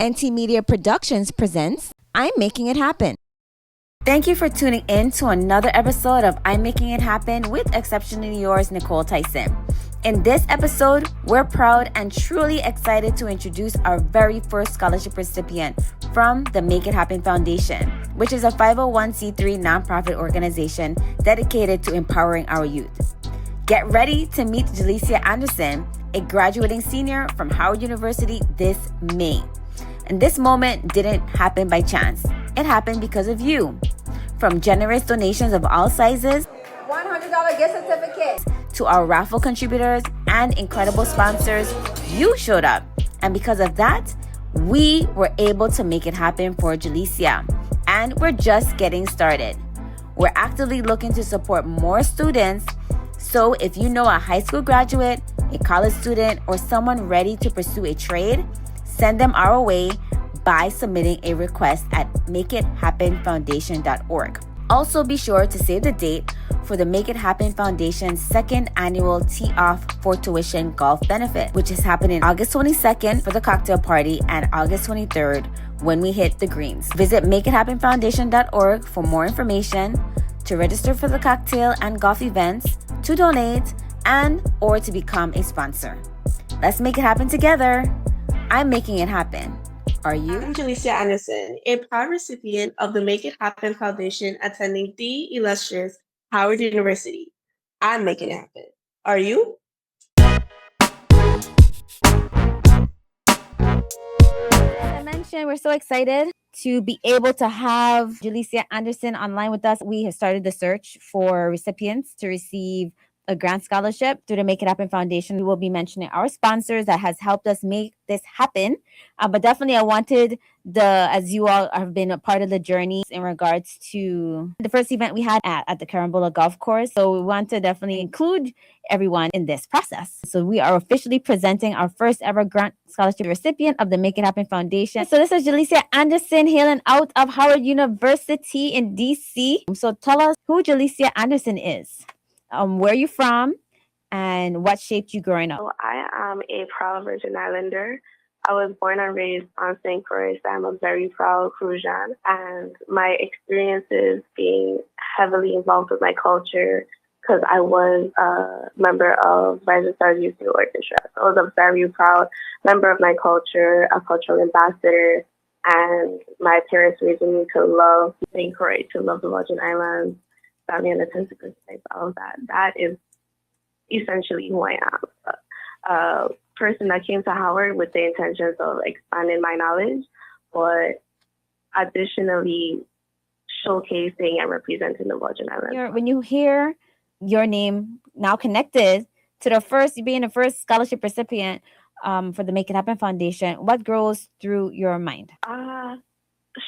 NT Media Productions presents I'm Making It Happen. Thank you for tuning in to another episode of I'm Making It Happen with exceptionally yours, Nykole Tyson. In this episode, we're proud and truly excited to introduce our very first scholarship recipient from the Make It Happen Foundation, which is a 501c3 nonprofit organization dedicated to empowering our youth. Get ready to meet Gelysia Anderson, a graduating senior from Howard University this May. And this moment didn't happen by chance. It happened because of you. From generous donations of all sizes, $100 gift certificates, to our raffle contributors and incredible sponsors, you showed up. And because of that, we were able to make it happen for Gelysia. And we're just getting started. We're actively looking to support more students. So if you know a high school graduate, a college student, or someone ready to pursue a trade, send them our way by submitting a request at makeithappenfoundation.org. Also be sure to save the date for the Make It Happen Foundation's second annual Tee Off for Tuition Golf Benefit, which is happening August 22nd for the cocktail party and August 23rd when we hit the greens. Visit makeithappenfoundation.org for more information, to register for the cocktail and golf events, to donate, and or to become a sponsor. Let's make it happen together. I'm making it happen. Are you? I'm Gelysia Anderson, a proud recipient of the Make It Happen Foundation attending the illustrious Howard University. I'm making it happen. Are you? As I mentioned, we're so excited to be able to have Gelysia Anderson online with us. We have started the search for recipients to receive a grant scholarship through the Make It Happen Foundation. We will be mentioning our sponsors that has helped us make this happen. But definitely I wanted as you all have been a part of the journey in regards to the first event we had at the Carambola Golf Course. So we want to definitely include everyone in this process. So we are officially presenting our first ever grant scholarship recipient of the Make It Happen Foundation. So this is Gelysia Anderson, hailing out of Howard University in DC. So tell us who Gelysia Anderson is. Where are you from, and what shaped you growing up? So I am a proud Virgin Islander. I was born and raised on St. Croix. I'm a very proud Crucian, and my experiences being heavily involved with my culture because I was a member of Rising Stars Youth Orchestra. So I was a very proud member of my culture, a cultural ambassador, and my parents raised me to love St. Croix, to love the Virgin Islands, family and the Tentacles, all of that. That is essentially who I am. A person that came to Howard with the intentions of expanding my knowledge, but additionally showcasing and representing the Virgin Islands. When you hear your name now connected to being the first scholarship recipient for the Make It Happen Foundation, what goes through your mind?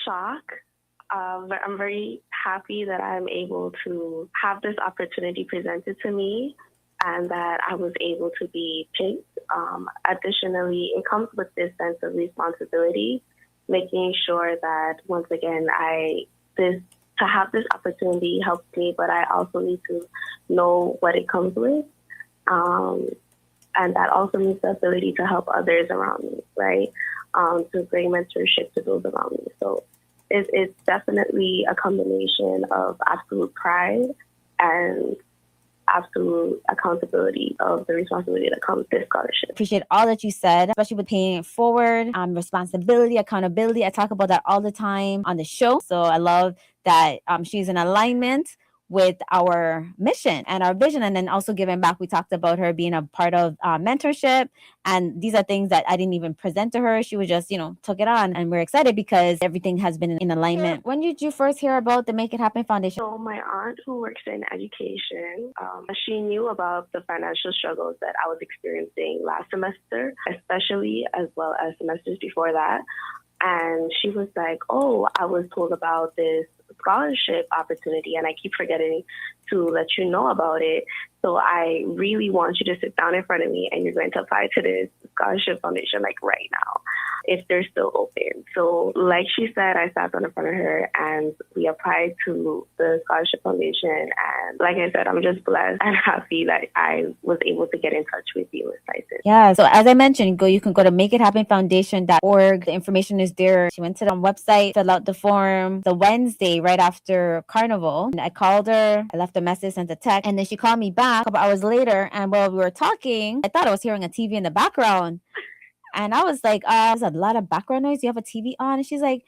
Shock. I'm very happy that I'm able to have this opportunity presented to me and that I was able to be picked. Additionally, it comes with this sense of responsibility, making sure that, once again, to have this opportunity helps me, but I also need to know what it comes with. And that also means the ability to help others around me, right? To bring mentorship to those around me. So it's definitely a combination of absolute pride and absolute accountability of the responsibility that comes with this scholarship. Appreciate all that you said, especially with paying it forward, responsibility, accountability. I talk about that all the time on the show. So I love that she's in alignment with our mission and our vision, and then also giving back. We talked about her being a part of mentorship, and these are things that I didn't even present to her. She was just, took it on, and we're excited because everything has been in alignment. When did you first hear about the Make It Happen Foundation? So my aunt, who works in education, she knew about the financial struggles that I was experiencing last semester, especially, as well as semesters before that. And she was like, oh, I was told about this scholarship opportunity and I keep forgetting to let you know about it. So I really want you to sit down in front of me and you're going to apply to this scholarship foundation right now. if they're still open. So like she said, I sat down in front of her and we applied to the Scholarship Foundation. And like I said, I'm just blessed and happy that I was able to get in touch with you, Ms. Tyson. Yeah. So as I mentioned, you can go to makeithappenfoundation.org. The information is there. She went to the website, filled out the form the Wednesday right after Carnival. And I called her, I left a message, sent a text, and then she called me back a couple hours later. And while we were talking, I thought I was hearing a TV in the background. And I was like, there's a lot of background noise. You have a TV on? And she's like,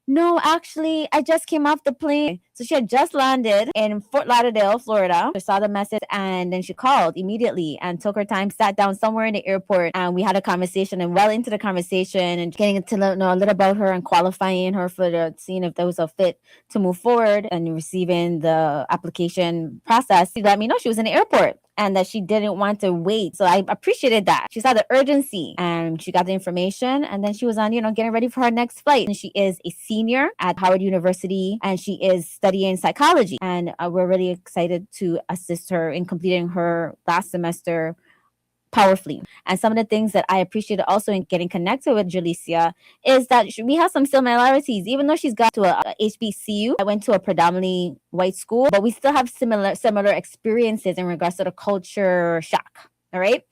no, actually, I just came off the plane. So she had just landed in Fort Lauderdale, Florida. I saw the message and then she called immediately and took her time, sat down somewhere in the airport. And we had a conversation and well into the conversation and getting to know a little about her and qualifying her for seeing if there was a fit to move forward and receiving the application process. She let me know she was in the airport and that she didn't want to wait. So I appreciated that. She saw the urgency and she got the information and then she was on, getting ready for her next flight. And she is a senior at Howard University and she is studying psychology. And we're really excited to assist her in completing her last semester powerfully. And some of the things that I appreciated also in getting connected with Gelysia is that we have some similarities. Even though she's got to a HBCU, I went to a predominantly white school, but we still have similar experiences in regards to the culture shock. All right.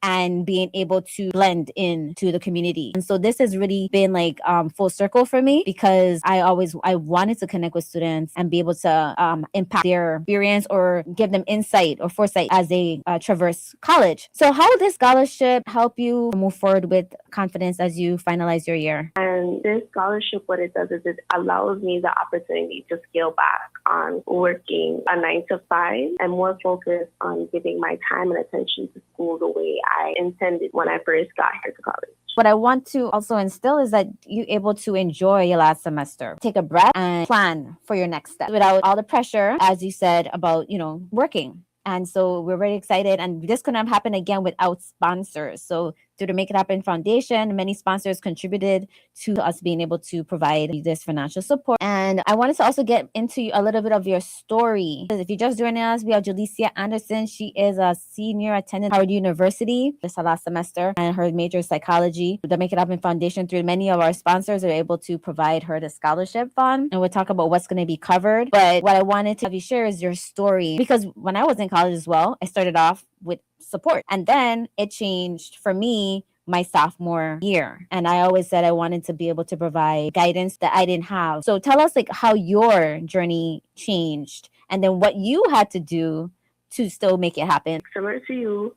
And being able to blend into the community. And so this has really been like full circle for me because I wanted to connect with students and be able to impact their experience or give them insight or foresight as they traverse college. So how will this scholarship help you move forward with confidence as you finalize your year? And this scholarship, what it does is it allows me the opportunity to scale back on working a 9 to 5 and more focus on giving my time and attention to school the way I intended when I first got here to college. What I want to also instill is that you're able to enjoy your last semester. Take a breath and plan for your next step without all the pressure, as you said, about, working. And so we're very excited. And this couldn't have happened again without sponsors. So through the Make It Happen Foundation, many sponsors contributed to us being able to provide this financial support. And I wanted to also get into a little bit of your story. If you're just joining us, we have Gelysia Anderson. She is a senior attendant at Howard University this last semester, and her major is psychology. The Make It Happen Foundation, through many of our sponsors, are able to provide her the scholarship fund. And we'll talk about what's going to be covered. But what I wanted to have you share is your story. Because when I was in college as well, I started off with support. And then it changed for me my sophomore year. And I always said I wanted to be able to provide guidance that I didn't have. So tell us how your journey changed and then what you had to do to still make it happen. Similar to you,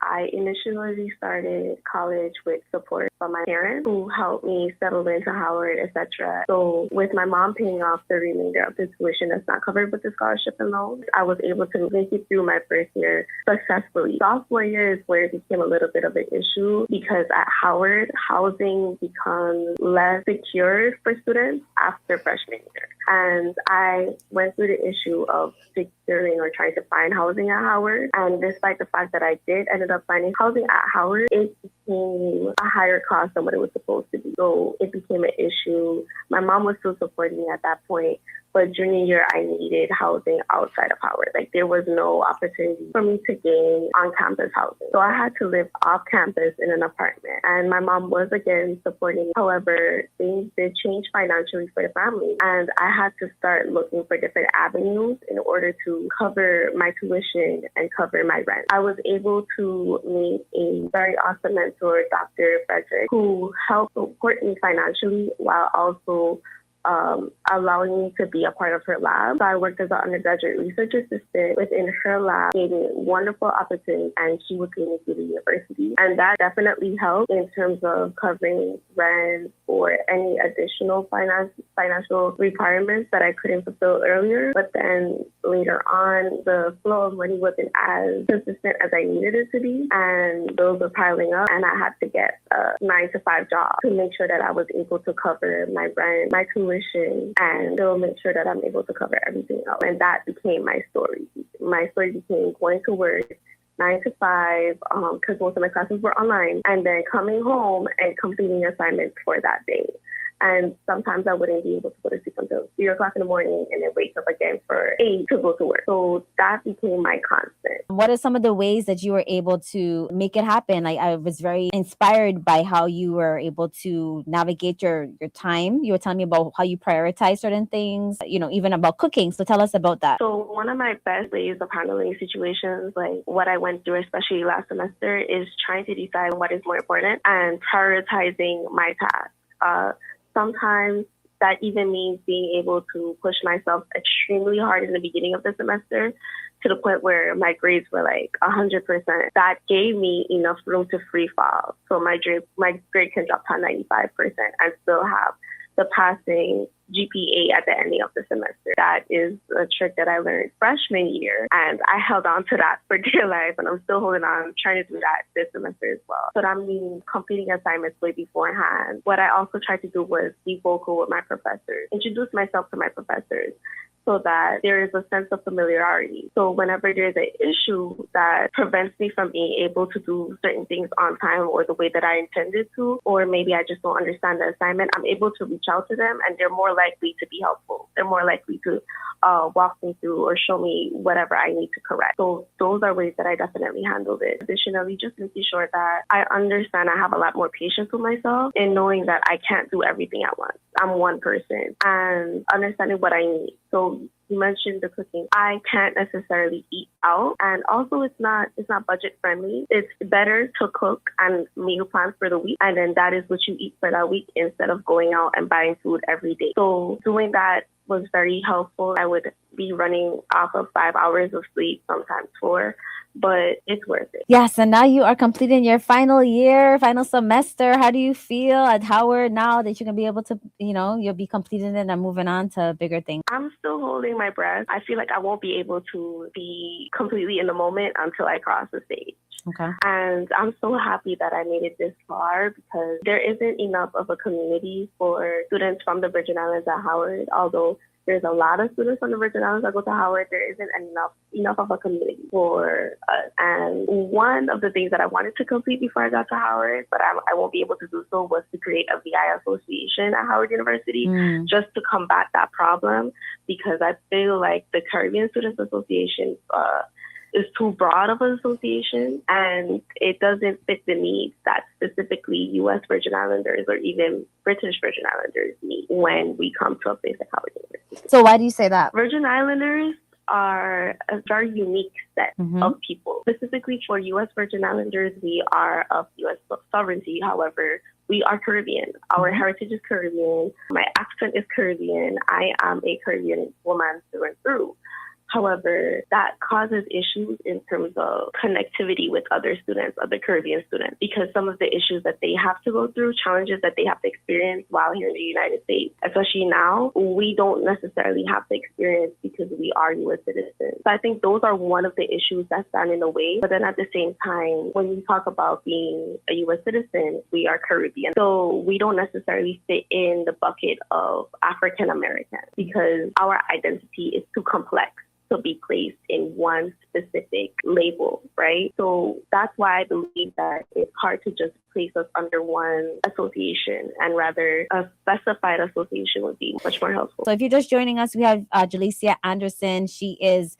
I initially started college with support from my parents who helped me settle into Howard, etc. So with my mom paying off the remainder of the tuition that's not covered with the scholarship and loans, I was able to make it through my first year successfully. Sophomore year is where it became a little bit of an issue because at Howard, housing becomes less secure for students after freshman year. And I went through the issue of securing or trying to find housing at Howard. And despite the fact that I did ended up finding housing at Howard, it became a higher cost than what it was supposed to be. So it became an issue. My mom was still supporting me at that point. But junior year, I needed housing outside of Howard. There was no opportunity for me to gain on-campus housing. So I had to live off-campus in an apartment. And my mom was, again, supporting me. However, things did change financially for the family. And I had to start looking for different avenues in order to cover my tuition and cover my rent. I was able to meet a very awesome mentor, Dr. Frederick, who helped support me financially while also allowing me to be a part of her lab. So I worked as an undergraduate research assistant within her lab, gave me wonderful opportunities, and she would take me to the university. And that definitely helped in terms of covering rent or any additional financial requirements that I couldn't fulfill earlier. But then later on, the flow of money wasn't as consistent as I needed it to be, and bills were piling up, and I had to get a 9-to-5 job to make sure that I was able to cover my rent, my tuition, and still make sure that I'm able to cover everything else. And that became my story. My story became going to work 9 to 5, because most of my classes were online, and then coming home and completing assignments for that day. And sometimes I wouldn't be able to go to sleep until 3 o'clock in the morning and then wake up again for 8 to go to work. So that became my constant. What are some of the ways that you were able to make it happen? Like, I was very inspired by how you were able to navigate your time. You were telling me about how you prioritize certain things, even about cooking. So tell us about that. So one of my best ways of handling situations, like what I went through, especially last semester, is trying to decide what is more important and prioritizing my tasks. Sometimes that even means being able to push myself extremely hard in the beginning of the semester to the point where my grades were like 100%. That gave me enough room to free fall. So my grade can drop to 95% and still have the passing GPA at the ending of the semester. That is a trick that I learned freshman year, and I held on to that for dear life, and I'm still holding on. I'm trying to do that this semester as well. So that means completing assignments way beforehand. What I also tried to do was be vocal with my professors, introduce myself to my professors, so that there is a sense of familiarity. So whenever there's an issue that prevents me from being able to do certain things on time or the way that I intended to, or maybe I just don't understand the assignment, I'm able to reach out to them and they're more likely to be helpful. They're more likely to walk me through or show me whatever I need to correct. So those are ways that I definitely handled it. Additionally, just making sure that I understand I have a lot more patience with myself in knowing that I can't do everything at once. I'm one person, and understanding what I need. So you mentioned the cooking. I can't necessarily eat out, and also it's not budget friendly. It's better to cook and meal plan for the week, and then that is what you eat for that week instead of going out and buying food every day. So doing that was very helpful. I would be running off of 5 hours of sleep, sometimes 4. But it's worth it. Yes, and now you are completing your final year, final semester. How do you feel at Howard now that you're going to be able to, you'll be completing it and moving on to bigger things? I'm still holding my breath. I feel like I won't be able to be completely in the moment until I cross the stage. Okay. And I'm so happy that I made it this far because there isn't enough of a community for students from the Virgin Islands at Howard, although there's a lot of students from the Virgin Islands that go to Howard. There isn't enough of a community for us. And one of the things that I wanted to complete before I got to Howard, but I won't be able to do so, was to create a VI association at Howard University just to combat that problem, because I feel like the Caribbean Students Association is too broad of an association, and it doesn't fit the needs that specifically U.S. Virgin Islanders or even British Virgin Islanders need when we come to a place like Howard University. So why do you say that? Virgin Islanders are a very unique set of people. Specifically for U.S. Virgin Islanders, we are of U.S. sovereignty. However, we are Caribbean. Our heritage is Caribbean. My accent is Caribbean. I am a Caribbean woman through and through. However, that causes issues in terms of connectivity with other students, other Caribbean students, because some of the issues that they have to go through, challenges that they have to experience while here in the United States, especially now, we don't necessarily have to experience because we are U.S. citizens. So I think those are one of the issues that stand in the way. But then at the same time, when we talk about being a U.S. citizen, we are Caribbean. So we don't necessarily fit in the bucket of African American because our identity is too complex to be placed in one specific label, right? So that's why I believe that it's hard to just place us under one association, and rather a specified association would be much more helpful. So if you're just joining us, we have Gelysia Anderson. She's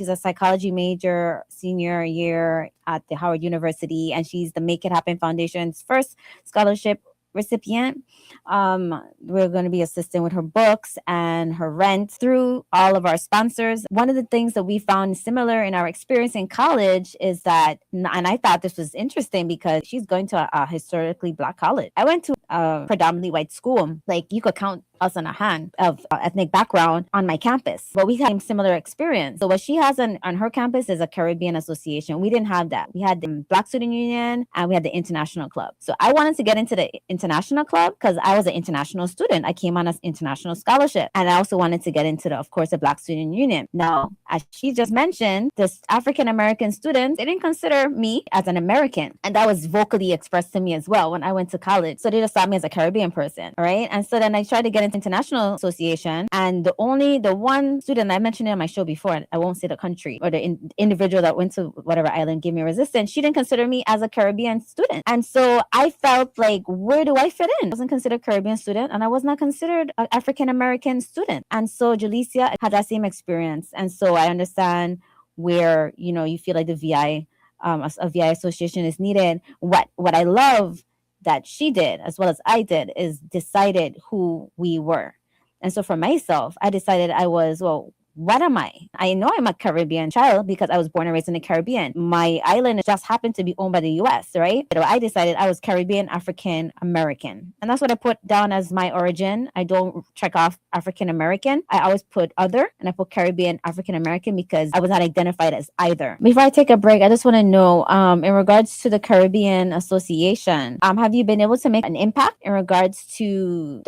a psychology major, senior year at the Howard University, and she's the Make It Happen Foundation's first scholarship recipient. We're going to be assisting with her books and her rent through all of our sponsors. One of the things that we found similar in our experience in college is that, and I thought this was interesting because she's going to a historically Black college. I went to a predominantly white school. Like, you could count us on a hand of ethnic background on my campus, but we had a similar experience. So what she has on her campus is a Caribbean association. We didn't have that. We had the Black Student Union and we had the International Club. So I wanted to get into the International Club because I was an international student. I came on an international scholarship, and I also wanted to get into the Black Student Union. Now, as she just mentioned, the African American students, they didn't consider me as an American, and that was vocally expressed to me as well when I went to college. So they just saw me as a Caribbean person, all right? And so then I tried to get went into international association, and the one student I mentioned it on my show before, I won't say the country or the individual that went to whatever island gave me resistance, she didn't consider me as a Caribbean student. And so I felt like, where do I fit in? I wasn't considered a Caribbean student, and I was not considered an African American student. And so Gelysia had that same experience. And so I understand where, you feel like the VI, a VI association is needed. What I love that she did, as well as I did, is decided who we were. And so for myself, I decided I was, well, what am I? I know I'm a Caribbean child because I was born and raised in the Caribbean. My island just happened to be owned by the US, right? So I decided I was Caribbean African American. And that's what I put down as my origin. I don't check off African American. I always put other, and I put Caribbean African American because I was not identified as either. Before I take a break, I just want to know, in regards to the Caribbean Association, have you been able to make an impact in regards to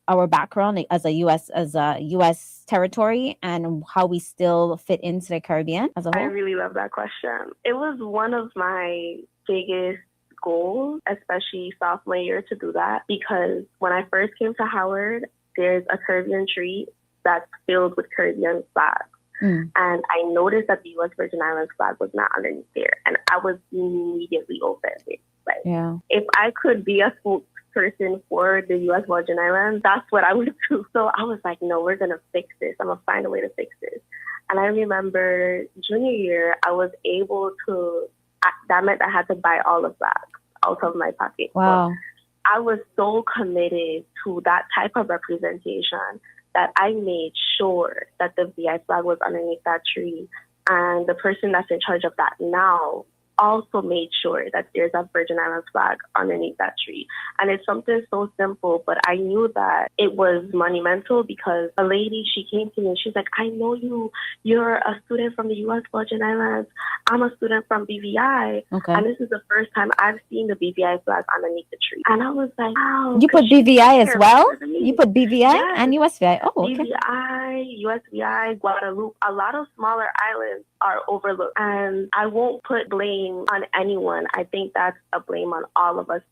our background, like, as a US territory, and how we still fit into the Caribbean as a whole? I really love that question. It was one of my biggest goals, especially sophomore year, to do that, because when I first came to Howard, there's a Caribbean tree that's filled with Caribbean flags. And I noticed that the U.S. Virgin Islands flag was not underneath there, and I was immediately offended. Like, if I could be a spokesperson for the U.S. Virgin Islands, that's what I would do. So I was like, no, we're going to fix this. I'm going to find a way to fix this. And I remember junior year, I was able to, that meant I had to buy all the flags out of my pocket. Wow. So I was so committed to that type of representation that I made sure that the VI flag was underneath that tree. And the person that's in charge of that now also made sure that there's a Virgin Islands flag underneath that tree. And it's something so simple, but I knew that it was monumental because a lady, she came to me and she's like, I know you're a student from the U.S. Virgin Islands. I'm a student from BVI. Okay. And this is the first time I've seen the BVI flag underneath the tree. And I was like, wow. You put BVI as well? You put BVI and USVI? Oh, okay. BVI, USVI, Guadeloupe, a lot of smaller islands are overlooked. And I won't put blame on anyone. I think that's a blame on all of us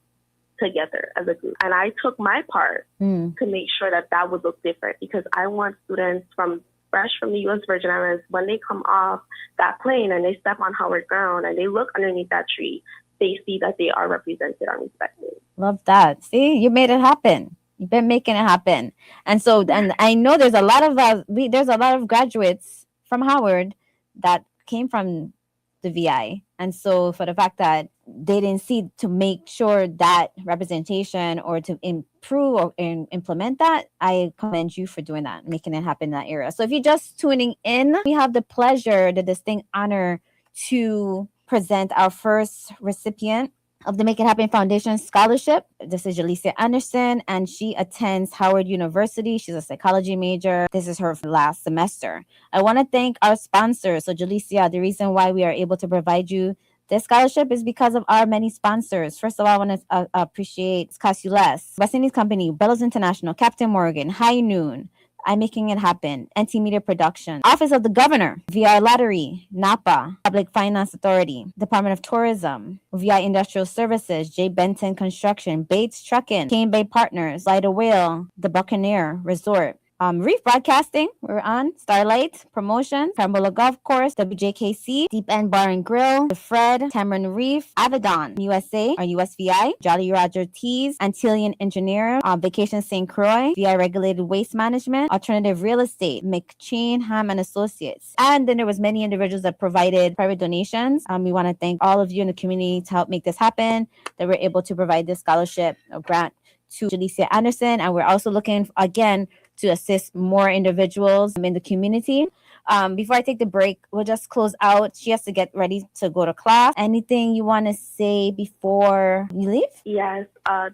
together as a group. And I took my part to make sure that would look different, because I want students fresh from the U.S. Virgin Islands, when they come off that plane and they step on Howard ground and they look underneath that tree, they see that they are represented and respected. Love that. See, you made it happen. You've been making it happen. And so, and I know there's a lot of graduates from Howard that came from the VI. And so for the fact that they didn't see to make sure that representation or to improve or implement that, I commend you for doing that, making it happen in that area. So if you're just tuning in, we have the pleasure, the distinct honor to present our first recipient of the Make It Happen Foundation Scholarship. This is Gelysia Anderson, and she attends Howard University. She's a psychology major. This is her last semester. I want to thank our sponsors. So Gelysia, the reason why we are able to provide you this scholarship is because of our many sponsors. First of all, I want to appreciate Casules, West Indies Company, Bellows International, Captain Morgan, High Noon, I'm Making It Happen, NT Media Production, Office of the Governor, VI Lottery, NAPA, Public Finance Authority, Department of Tourism, VI Industrial Services, J. Benton Construction, Bates Trucking, Cane Bay Partners, Light a Whale, The Buccaneer Resort, Reef Broadcasting, we're on, Starlight Promotions, Pambola Golf Course, WJKC, Deep End Bar and Grill, The Fred, Tamron Reef, Avedon, USA, or USVI, Jolly Roger Teas, Antillean Engineer, Vacation St. Croix, VI Regulated Waste Management, Alternative Real Estate, McChain, Ham and Associates. And then there was many individuals that provided private donations. We want to thank all of you in the community to help make this happen, that we're able to provide this scholarship or grant to Gelysia Anderson. And we're also looking, again, to assist more individuals in the community. Before I take the break, we'll just close out. She has to get ready to go to class. Anything you want to say before you leave? Yes,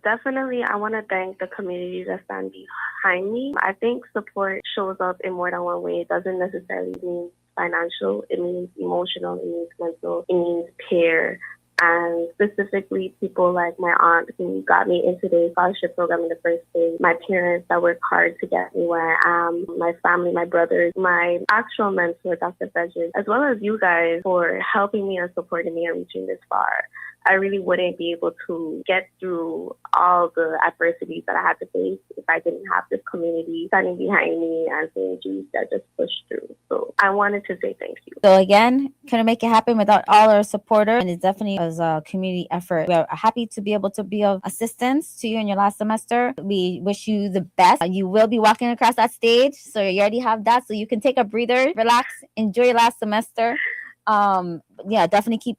definitely. I want to thank the community that stand behind me. I think support shows up in more than one way. It doesn't necessarily mean financial. It means emotional. It means mental. It means peer. And specifically people like my aunt who got me into the scholarship program in the first place, my parents that worked hard to get me where I am, my family, my brothers, my actual mentor, Dr. Frederick, as well as you guys for helping me and supporting me and reaching this far. I really wouldn't be able to get through all the adversities that I had to face if I didn't have this community standing behind me and saying, geez, that just pushed through. So I wanted to say thank you. So again, couldn't make it happen without all our supporters, and it definitely was a community effort. We're happy to be able to be of assistance to you in your last semester. We wish you the best. You will be walking across that stage, so you already have that, so you can take a breather, relax, enjoy your last semester. Yeah, definitely keep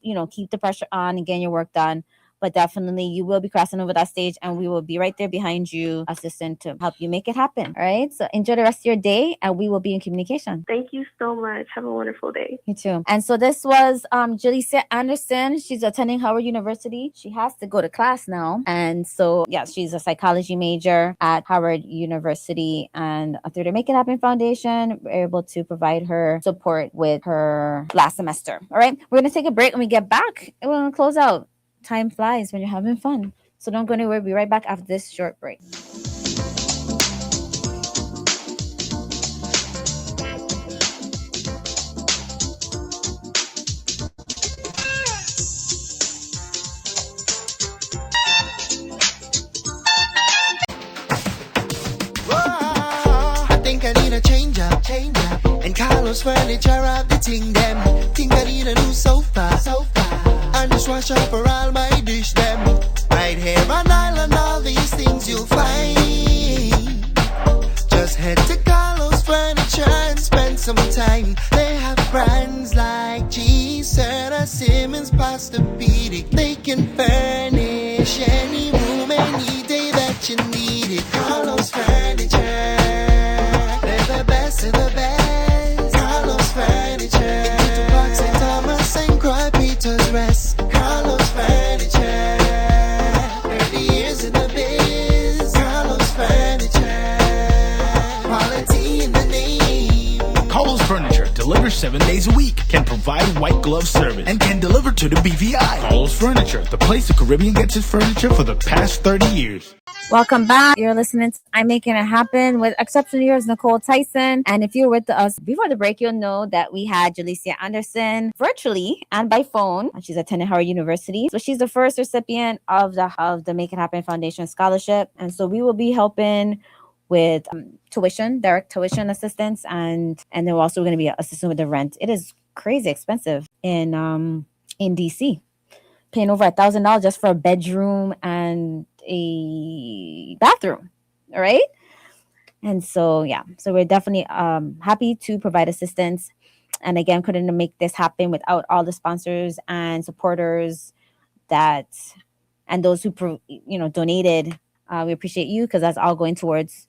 the pressure on and getting your work done. But definitely you will be crossing over that stage, and we will be right there behind you, assistant, to help you make it happen. All right. So enjoy the rest of your day, and we will be in communication. Thank you so much. Have a wonderful day. You too. And so this was Gelysia Anderson. She's attending Howard University. She has to go to class now. And so, yeah, she's a psychology major at Howard University. And through the Make It Happen Foundation, we're able to provide her support with her last semester. All right. We're going to take a break. When we get back, we're going to close out. Time flies when you're having fun. So don't go anywhere. We'll be right back after this short break. I think I need a change up. And Carlos Furniture have the thing them. Think I need a new sofa. And just wash up for all my dish them. Right here on Island, all these things you'll find. Just head to Carlos Furniture and spend some time. They have brands like G-Certa, Simmons, Posturepedic. They can furnish any room, any day that you need it. Carlos Furniture, they're the best of the best. Carlos Furniture, to Park St. Thomas and Croix Peter's Rest. Carlos Furniture, 30 years in the biz. Carlos Furniture, quality in the name. Carlos Furniture delivers 7 days a week, can provide white glove service, and can deliver to the BVI. Carlos Furniture, the place the Caribbean gets its furniture for the past 30 years. Welcome back. You're listening to I'm Making It Happen with exceptional yours, Nykole Tyson. And if you're with us before the break, you'll know that we had Gelysia Anderson virtually and by phone. She's attending Howard University. So she's the first recipient of the Make It Happen Foundation scholarship. And so we will be helping with tuition, direct tuition assistance, and then we're also going to be assisting with the rent. It is crazy expensive in DC, paying over $1,000 just for a bedroom and a bathroom. All right. And so, yeah, so we're definitely happy to provide assistance. And again, couldn't make this happen without all the sponsors and supporters and those who, donated. We appreciate you, because that's all going towards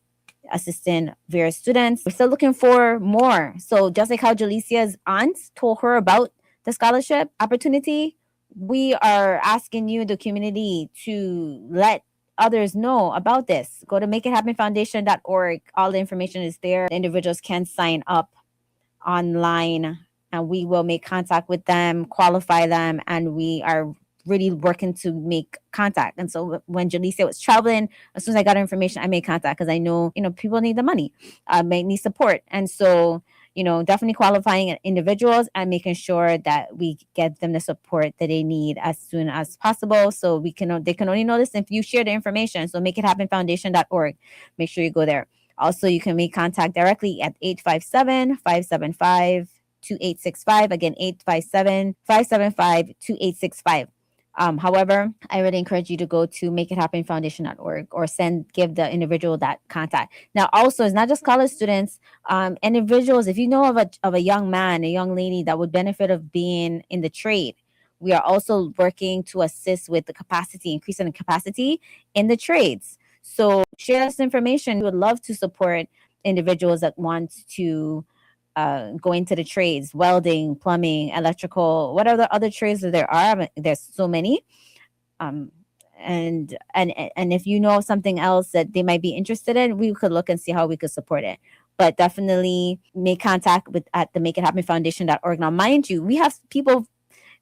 assisting various students. We're still looking for more. So just like how Gelisia's aunt told her about the scholarship opportunity, we are asking you, the community, to let others know about this. Go to makeithappenfoundation.org. All the information is there. Individuals can sign up online, and we will make contact with them, qualify them, and we are really working to make contact. And so when Gelysia was traveling, as soon as I got her information, I made contact, because I know, people need the money, may need support. And so, definitely qualifying individuals and making sure that we get them the support that they need as soon as possible. So they can only know this if you share the information. So makeithappenfoundation.org. Make sure you go there. Also, you can make contact directly at 857-575-2865. Again, 857-575-2865. However, I really encourage you to go to makeithappenfoundation.org or give the individual that contact. Now, also, it's not just college students, individuals. If you know of a young man, a young lady that would benefit of being in the trade, we are also working to assist with increasing the capacity in the trades. So share this information. We would love to support individuals that want to go into the trades: welding, plumbing, electrical, whatever other trades that there are. I mean, there's so many. And if you know of something else that they might be interested in, we could look and see how we could support it. But definitely make contact at the makeithappenfoundation.org. Now, mind you, we have people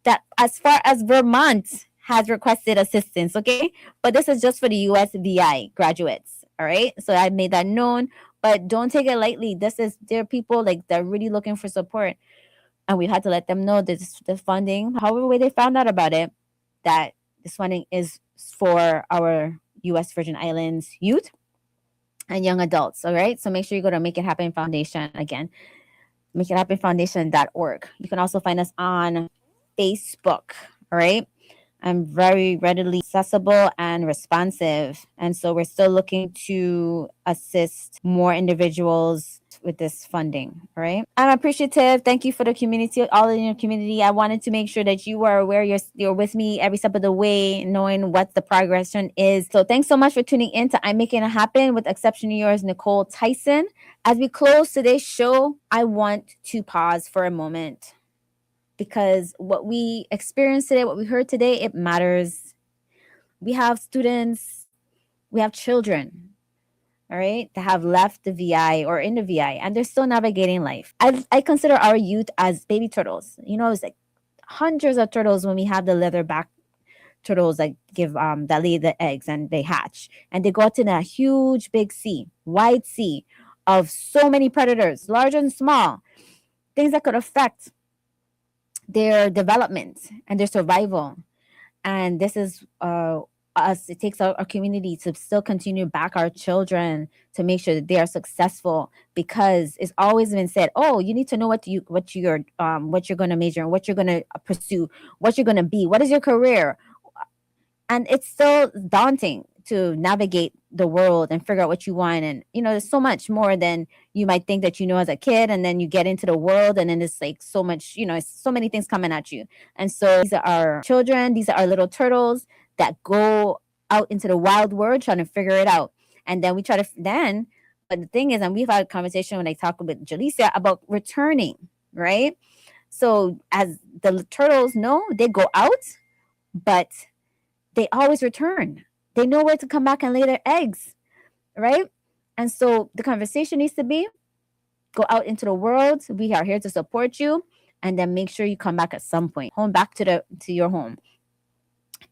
that as far as Vermont has requested assistance, okay? But this is just for the USVI graduates, all right? So I made that known, but don't take it lightly. There are people like they're really looking for support, and we had to let them know this funding, however way they found out about it, that this funding is for our U.S. Virgin Islands youth and young adults, all right? So make sure you go to Make It Happen Foundation again, makeithappenfoundation.org. You can also find us on Facebook, all right? I'm very readily accessible and responsive. And so we're still looking to assist more individuals with this funding, all right? I'm appreciative. Thank you for the community, all in your community. I wanted to make sure that you are aware you're with me every step of the way, knowing what the progression is. So thanks so much for tuning in to I'm Making It Happen with exceptionally yours, Nykole Tyson. As we close today's show, I want to pause for a moment, because what we experienced today, what we heard today, it matters. We have students, we have children, all right, that have left the VI or in the VI, and they're still navigating life. I consider our youth as baby turtles. You know, it's like hundreds of turtles when we have the leatherback turtles that that lay the eggs and they hatch. And they go out in a huge, big sea, wide sea of so many predators, large and small, things that could affect their development and their survival. And this is us. It takes our community to still continue back our children to make sure that they are successful, because it's always been said, oh, you need to know what you're going to major in, what you're going to pursue, what you're going to be, what is your career. And it's still daunting to navigate the world and figure out what you want. And, you know, there's so much more than you might think that you know as a kid. And then you get into the world and then it's like so much, you know, it's so many things coming at you. And so these are our children. These are our little turtles that go out into the wild world trying to figure it out. And then we try to but the thing is, and we've had a conversation when I talk with Gelysia about returning, right? So as the turtles know, they go out, but they always return. They know where to come back and lay their eggs, right? And so the conversation needs to be, go out into the world. We are here to support you, and then make sure you come back at some point, back to your home.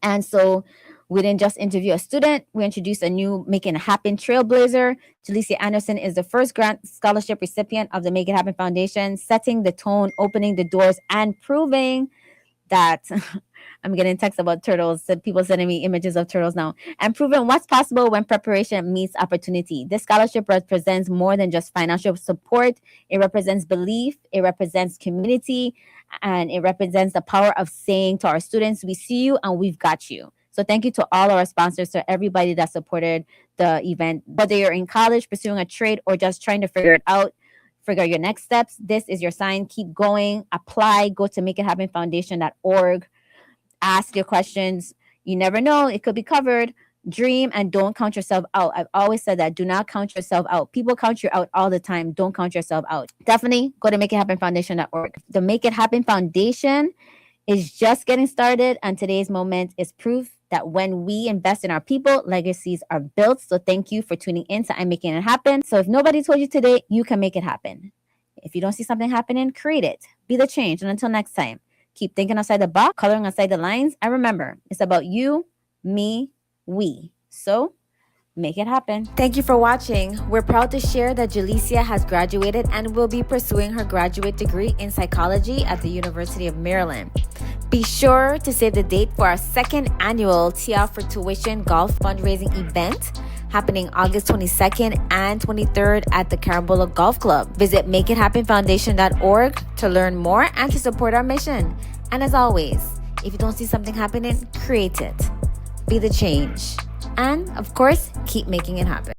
And so we didn't just interview a student. We introduced a new Making It Happen trailblazer. Gelysia Anderson is the first grant scholarship recipient of the Make It Happen Foundation, setting the tone, opening the doors, and proving that I'm getting texts about turtles. People sending me images of turtles now. And proving what's possible when preparation meets opportunity. This scholarship represents more than just financial support. It represents belief. It represents community. And it represents the power of saying to our students, we see you and we've got you. So thank you to all our sponsors, to everybody that supported the event. Whether you're in college, pursuing a trade, or just trying to figure it out, figure your next steps, this is your sign. Keep going. Apply. Go to makeithappenfoundation.org. Ask your questions. You never know. It could be covered. Dream and don't count yourself out. I've always said that. Do not count yourself out. People count you out all the time. Don't count yourself out. Definitely go to makeithappenfoundation.org. The Make It Happen Foundation is just getting started, and today's moment is proof that when we invest in our people, legacies are built. So thank you for tuning in to I'm Making It Happen. So if nobody told you today, you can make it happen. If you don't see something happening, create it. Be the change. And until next time, keep thinking outside the box, coloring outside the lines. And remember, it's about you, me, we. So make it happen. Thank you for watching. We're proud to share that Gelysia has graduated and will be pursuing her graduate degree in psychology at the University of Maryland. Be sure to save the date for our second annual Tia for Tuition golf fundraising event happening August 22nd and 23rd at the Carambola Golf Club. Visit makeithappenfoundation.org to learn more and to support our mission. And as always, if you don't see something happening, create it. Be the change. And of course, keep making it happen.